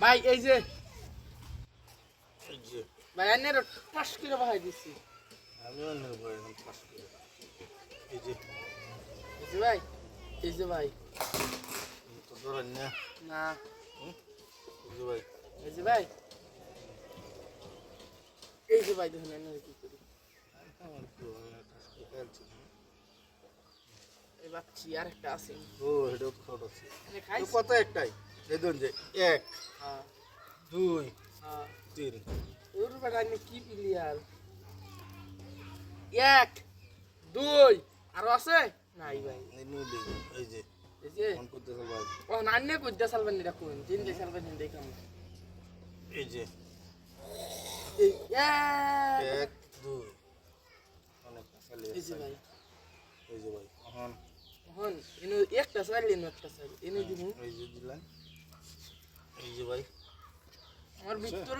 ভাই এই যে এই যে ভাই আনের টাস করে বাহাই দিছি আমিও নেব এখন 5 করে এই যে ভাই এই যে ভাই তো ধরেন না না এই যে ভাই এই যে ভাই এই যে ভাই দেখুন আনের কি করি আমার তো খেলছি এই বাচ্চি আর একটা আছে ও এটা খট আছে এনে খাই কত একটাই দেখুন যে 1 হ্যাঁ 2 হ্যাঁ 3 ওর বেটা আনে কি প্লেয়ার 1 2 আর আছে নাই ভাই এই নিলে এই যে এই যে ফোন করতে ভাই ও নান্নে কইদা সালবেন এটা কোন তিন দে সালবেন দেখাম এই যে এই 1 2 অনেক খালি এই যে ভাই এই যে ভাই এখন হন ইনু একটা সাইল ইনু একটা সাইল ইনু দিমু এই যে দিলেন এই যে ভাই আমার ভিতরে